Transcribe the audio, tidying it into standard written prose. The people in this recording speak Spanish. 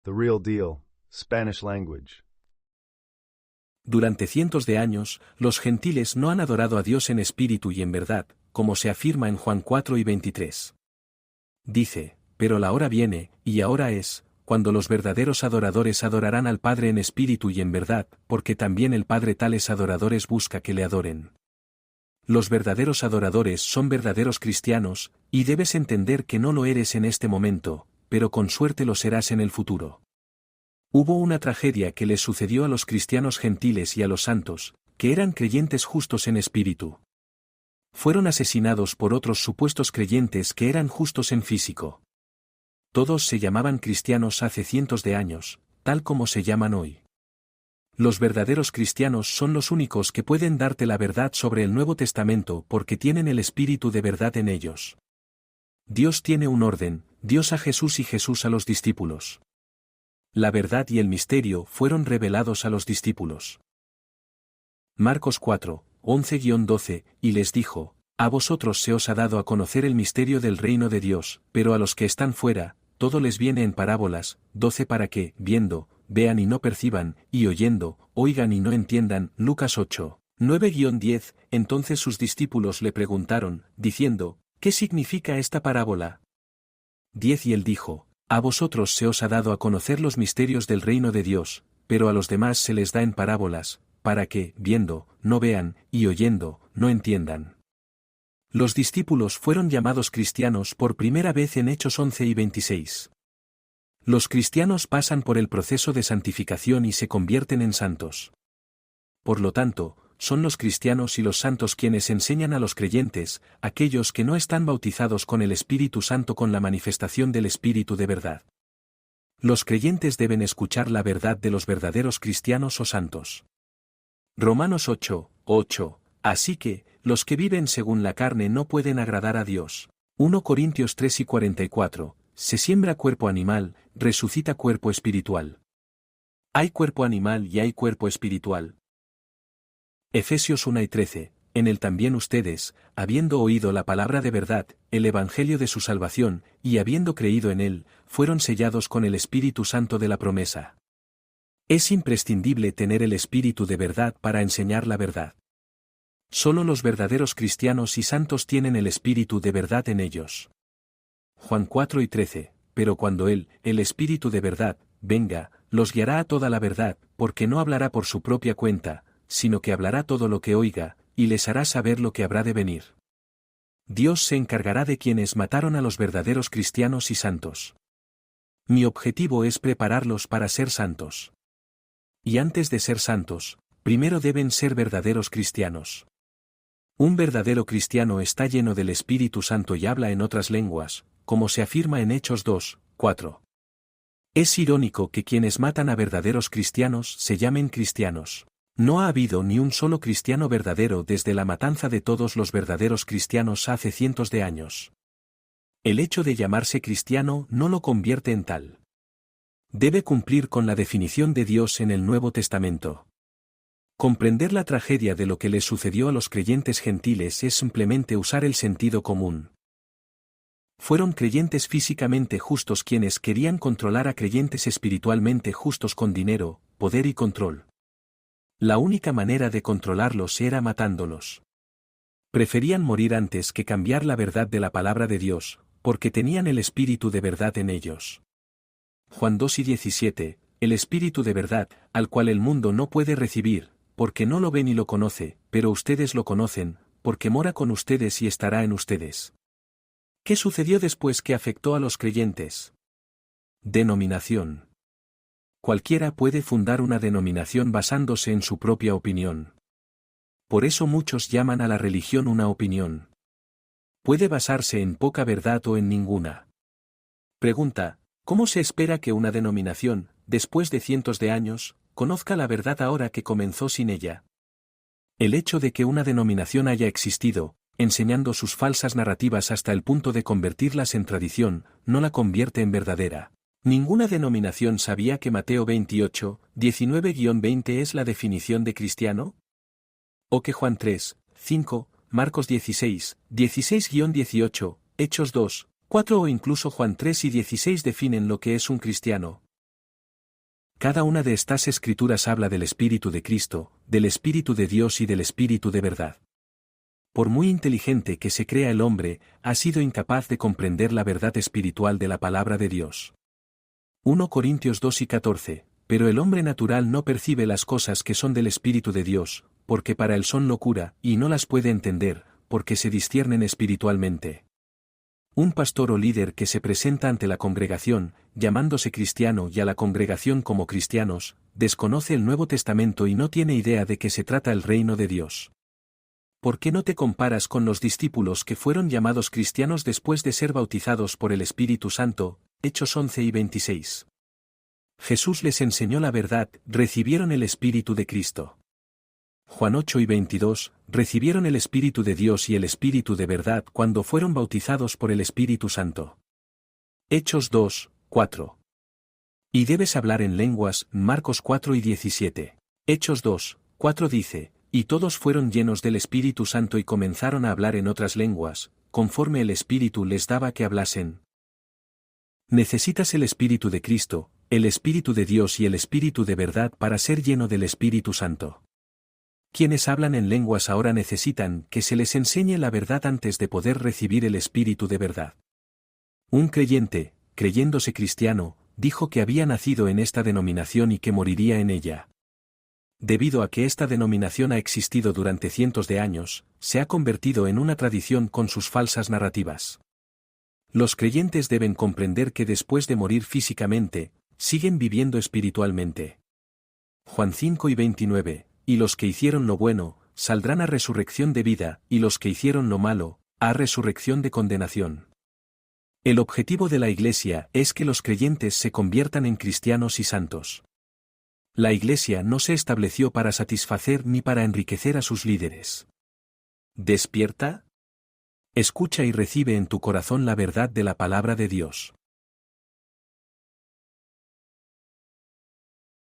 The real deal, Spanish language. Durante cientos de años, los gentiles no han adorado a Dios en espíritu y en verdad, como se afirma en Juan 4 y 23. Dice, pero la hora viene, y ahora es, cuando los verdaderos adoradores adorarán al Padre en espíritu y en verdad, porque también el Padre tales adoradores busca que le adoren. Los verdaderos adoradores son verdaderos cristianos, y debes entender que no lo eres en este momento, pero con suerte lo serás en el futuro. Hubo una tragedia que les sucedió a los cristianos gentiles y a los santos, que eran creyentes justos en espíritu. Fueron asesinados por otros supuestos creyentes que eran justos en físico. Todos se llamaban cristianos hace cientos de años, tal como se llaman hoy. Los verdaderos cristianos son los únicos que pueden darte la verdad sobre el Nuevo Testamento porque tienen el Espíritu de verdad en ellos. Dios tiene un orden, Dios a Jesús y Jesús a los discípulos. La verdad y el misterio fueron revelados a los discípulos. Marcos 4, 11-12, y les dijo, a vosotros se os ha dado a conocer el misterio del reino de Dios, pero a los que están fuera, todo les viene en parábolas, 12 para que, viendo, vean y no perciban, y oyendo, oigan y no entiendan. Lucas 8, 9-10, entonces sus discípulos le preguntaron, diciendo, ¿qué significa esta parábola? 10 y él dijo, a vosotros se os ha dado a conocer los misterios del reino de Dios, pero a los demás se les da en parábolas, para que, viendo, no vean, y oyendo, no entiendan. Los discípulos fueron llamados cristianos por primera vez en Hechos 11 y 26. Los cristianos pasan por el proceso de santificación y se convierten en santos. Por lo tanto, son los cristianos y los santos quienes enseñan a los creyentes, aquellos que no están bautizados con el Espíritu Santo con la manifestación del Espíritu de verdad. Los creyentes deben escuchar la verdad de los verdaderos cristianos o santos. Romanos 8, 8. Así que, los que viven según la carne no pueden agradar a Dios. 1 Corintios 3 y 44. Se siembra cuerpo animal, resucita cuerpo espiritual. Hay cuerpo animal y hay cuerpo espiritual. Efesios 1 y 13. En él también ustedes, habiendo oído la palabra de verdad, el evangelio de su salvación, y habiendo creído en él, fueron sellados con el Espíritu Santo de la promesa. Es imprescindible tener el Espíritu de verdad para enseñar la verdad. Solo los verdaderos cristianos y santos tienen el Espíritu de verdad en ellos. Juan 4 y 13. Pero cuando Él, el Espíritu de verdad, venga, los guiará a toda la verdad, porque no hablará por su propia cuenta, sino que hablará todo lo que oiga, y les hará saber lo que habrá de venir. Dios se encargará de quienes mataron a los verdaderos cristianos y santos. Mi objetivo es prepararlos para ser santos. Y antes de ser santos, primero deben ser verdaderos cristianos. Un verdadero cristiano está lleno del Espíritu Santo y habla en otras lenguas, como se afirma en Hechos 2, 4. Es irónico que quienes matan a verdaderos cristianos se llamen cristianos. No ha habido ni un solo cristiano verdadero desde la matanza de todos los verdaderos cristianos hace cientos de años. El hecho de llamarse cristiano no lo convierte en tal. Debe cumplir con la definición de Dios en el Nuevo Testamento. Comprender la tragedia de lo que les sucedió a los creyentes gentiles es simplemente usar el sentido común. Fueron creyentes físicamente justos quienes querían controlar a creyentes espiritualmente justos con dinero, poder y control. La única manera de controlarlos era matándolos. Preferían morir antes que cambiar la verdad de la palabra de Dios, porque tenían el Espíritu de verdad en ellos. Juan 2 y 17, el Espíritu de verdad, al cual el mundo no puede recibir, porque no lo ve ni lo conoce, pero ustedes lo conocen, porque mora con ustedes y estará en ustedes. ¿Qué sucedió después que afectó a los creyentes? Denominación. Cualquiera puede fundar una denominación basándose en su propia opinión. Por eso muchos llaman a la religión una opinión. Puede basarse en poca verdad o en ninguna. Pregunta, ¿cómo se espera que una denominación, después de cientos de años, conozca la verdad ahora que comenzó sin ella? El hecho de que una denominación haya existido, enseñando sus falsas narrativas hasta el punto de convertirlas en tradición, no la convierte en verdadera. ¿Ninguna denominación sabía que Mateo 28, 19-20 es la definición de cristiano? ¿O que Juan 3, 5, Marcos 16, 16-18, Hechos 2, 4 o incluso Juan 3 y 16 definen lo que es un cristiano? Cada una de estas escrituras habla del Espíritu de Cristo, del Espíritu de Dios y del Espíritu de verdad. Por muy inteligente que se crea el hombre, ha sido incapaz de comprender la verdad espiritual de la palabra de Dios. 1 Corintios 2 y 14. Pero el hombre natural no percibe las cosas que son del Espíritu de Dios, porque para él son locura, y no las puede entender, porque se disciernen espiritualmente. Un pastor o líder que se presenta ante la congregación, llamándose cristiano y a la congregación como cristianos, desconoce el Nuevo Testamento y no tiene idea de qué se trata el reino de Dios. ¿Por qué no te comparas con los discípulos que fueron llamados cristianos después de ser bautizados por el Espíritu Santo? Hechos 11 y 26. Jesús les enseñó la verdad, recibieron el Espíritu de Cristo. Juan 8 y 22, recibieron el Espíritu de Dios y el Espíritu de verdad cuando fueron bautizados por el Espíritu Santo. Hechos 2, 4. Y debes hablar en lenguas, Marcos 4 y 17. Hechos 2, 4 dice, y todos fueron llenos del Espíritu Santo y comenzaron a hablar en otras lenguas, conforme el Espíritu les daba que hablasen. Necesitas el Espíritu de Cristo, el Espíritu de Dios y el Espíritu de verdad para ser lleno del Espíritu Santo. Quienes hablan en lenguas ahora necesitan que se les enseñe la verdad antes de poder recibir el Espíritu de verdad. Un creyente, creyéndose cristiano, dijo que había nacido en esta denominación y que moriría en ella. Debido a que esta denominación ha existido durante cientos de años, se ha convertido en una tradición con sus falsas narrativas. Los creyentes deben comprender que después de morir físicamente, siguen viviendo espiritualmente. Juan 5 y 29. Y los que hicieron lo bueno, saldrán a resurrección de vida, y los que hicieron lo malo, a resurrección de condenación. El objetivo de la Iglesia es que los creyentes se conviertan en cristianos y santos. La Iglesia no se estableció para satisfacer ni para enriquecer a sus líderes. ¿Despierta? Escucha y recibe en tu corazón la verdad de la palabra de Dios.